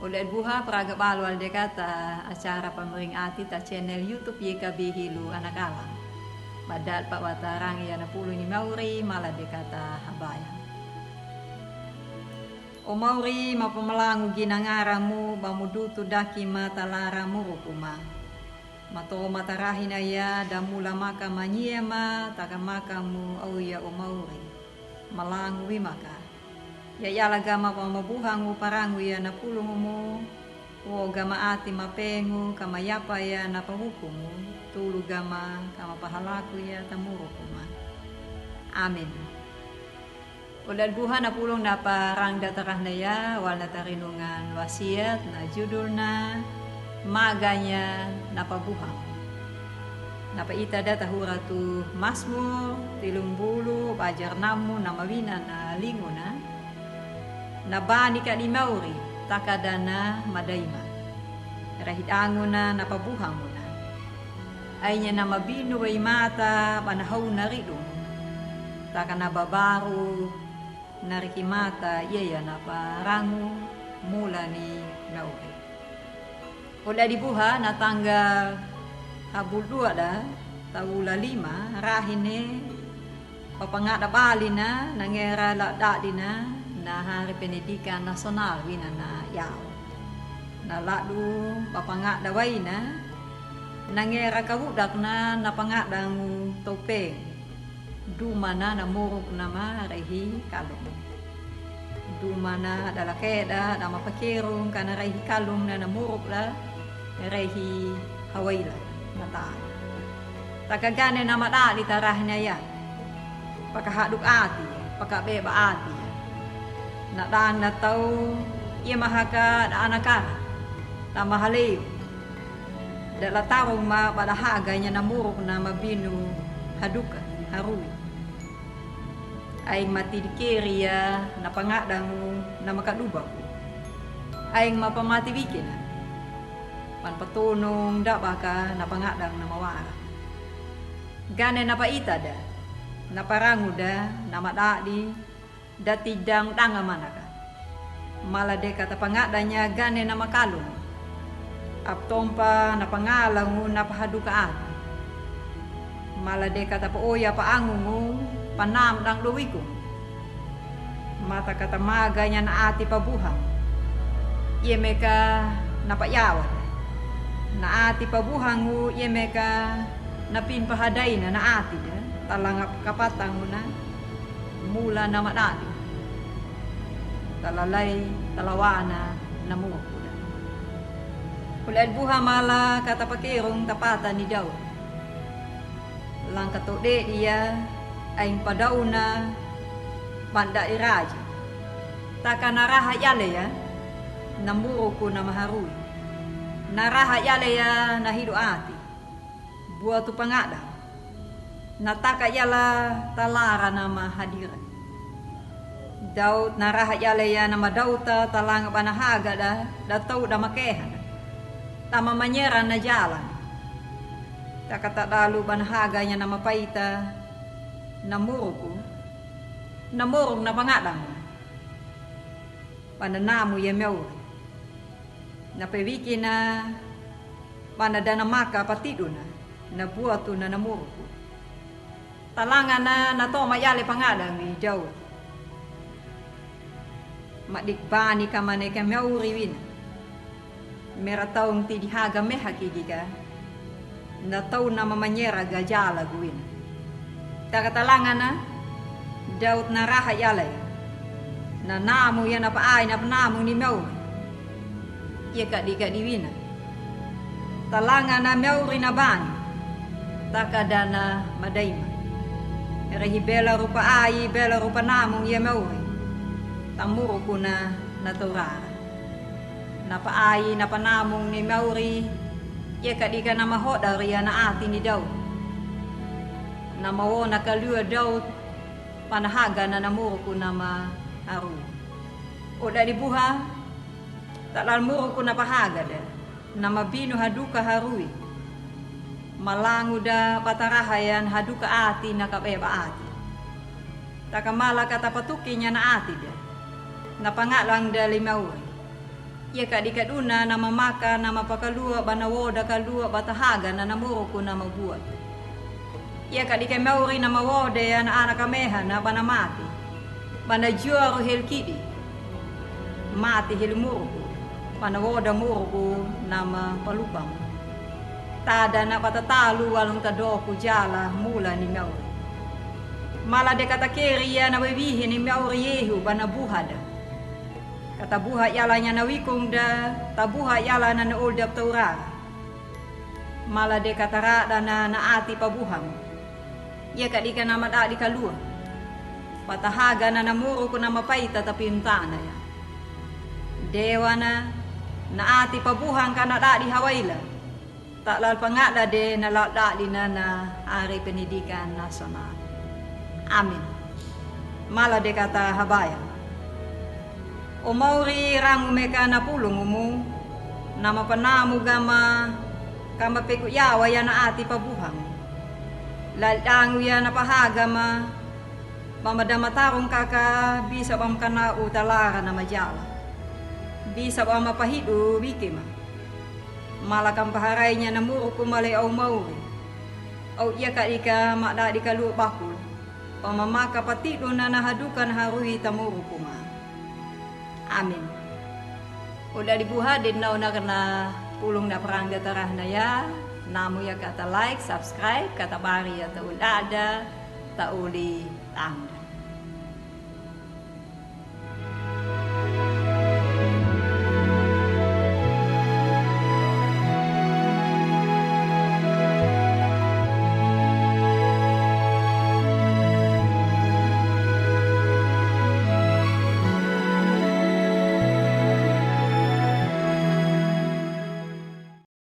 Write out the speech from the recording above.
Ulit buha praga balwal dekata acara pamering ati ta channel YouTube YKB Hilu anak alam. Badal pak watarang ya na pulo ni Mauri malah dekata habaya. O Mauri mapamalangu ginangaramu bamudutu daki mata laramu rupuma. Mato matarahin aya damula maka manyiema takamakamu auya o Mauri. Malangu wimaka. Ya yala gama pamabuhangu parangu ya na pulungumu. O gama ati mapengu kama yapa ya na pahukumu. Tulu gama kama pahalaku ya tamurukuma. Amin. Ulal buha na pulong na parang datarah na ya wal na tarinungan wasiat na judul na maganya na pabuhang. Napaita data huratu Mazmur 30 bajar namu na mawina na linguna. Nabani ka ni Mauri takadana madaima. Rahitango na napabuhang mo na. Ay niya na mabino ay mata panahaw na ridong. Taka nababaru narikimata iya na parangu mula ni Mauri. Ula dibuha na tanggal habul 2 da taula 5 rahine papangada bali na nangera lada dina na hari pendidikan nasional wina na yao. Na ladu papangada waina nangera kabudak na napangadang topeng. Dumana na muruk nama rehi kalung. Dumana adalah keda nama pakirung karena rehi kalung na namuruk la rehi hawaila nata. Takagane nama dali tarahnya ya. Pakahaduk ati, pakabeba ati. Nadaan na tau iya mahaka da anakara. Tamahaliw. Dala tarong ma padahaganya namuruk na mabinu haduka harui. Aing mati di kiri ya napangadang na makadubak. Aing mapamati bikin. Panpatunong da baka napangadang na mawara. Gane napaita da. Naparangu da namadadi da tidang tanga manaka. Malade kata pangadanya gane na makalung. Aptompa napangalangu napahadukaan. Malade kata pa oya paangungu panam dang luwiku. Mata kata maganya na ati pabuhang. Yemeka napayawan. Na ati pabuhangu yemeka napin pahaday na ati da. Talangap kapatang na mula na manali. Talalay talawana na mukuda. Kulad buha mala kata pakirong tapatan ni daw. Lang katode dia aing padaw na banda iraja. Taka naraha yale ya namuro ko na maharui. Naraha yale ya nahido ati. Buat tu pangada. Nataka yala talara na mahadiran. Daud naraha yale ya nama dauta talang panahaga da tau da makehan. Tama manyeran na jalan. Takata dalu banahaganya nama paita namuruku namurong na pangadang pananamu ya meu napewiki na panadana maka patiduna na buatu na namuruku talangan na nato mayale pangadang ni jauh madikbani kamane ka meu riwin merataung ti dihaga mehakigika na tau na mamanyera gajala guin. Takatalangan na daut na raha yalay na namu yan na paay na namu ni Mauri. Iya ka diwina. Talangan na Mauri na bani. Takada na madayma. Rehi bela rupa ay, bela rupa namong iya Mauri. Tamuro ko na naturara. Napaay na panamong ni Mauri. Iya kadi ka na mahoda riya na ati ni daw. Na mawo na kalua daw panahaga na namuro ko na maharu. O dari buha talal muro ko na pahaga da. Na mabino haduka harui. Malangu da patarahayan haduka ati na kabeba ati. Takamala kata patuki niya na ati da. Na pangalang da 5 uri. Ya kadikaduna nama maka nama pakalua bana woda kalua batahaga na namuruku nama buat. Ya kadika mauri nama woda ya na anak kameha na bana mati. Bana juaru helkidi. Mati helmuruku. Bana woda muruku nama palupang. Tada na patatalu walong tadoku jala mula ni mauri. Mala de kata keri ya na wewihi ni mauri yehu bana buhada. Kata buha yalanya na wikung da tabuha yala na naoldap taurara. Mala de kata rada na ati pabuham. Ya kadika na madali kalua. Patahaga na namuro ko na mapaita tapintana ya. Dewa na ati pabuhang ka na dali hawaila. Taklal pangada de naladali na ari pendidikan nasional. Amin. Mala de kata habaya. O mauri rangu meka na pulong umu nama panamu gama kama peku yawa ya na ati pabuhang lalangu ya na pahaga ma mamadamatarong kaka bisa bam kana utalara na majala bisa bam mapahidu bikima malakang paharay niya na muro kumalay au mauri au iya ka ika makda di kalu bakul pamamaka patido na nahadukan harui tamuro kuma. Amin. Udah dibuhadin na kena pulong na perang datarah na ya. Namu ya kata like, subscribe, kata bari ya taul ada, tauli tangda.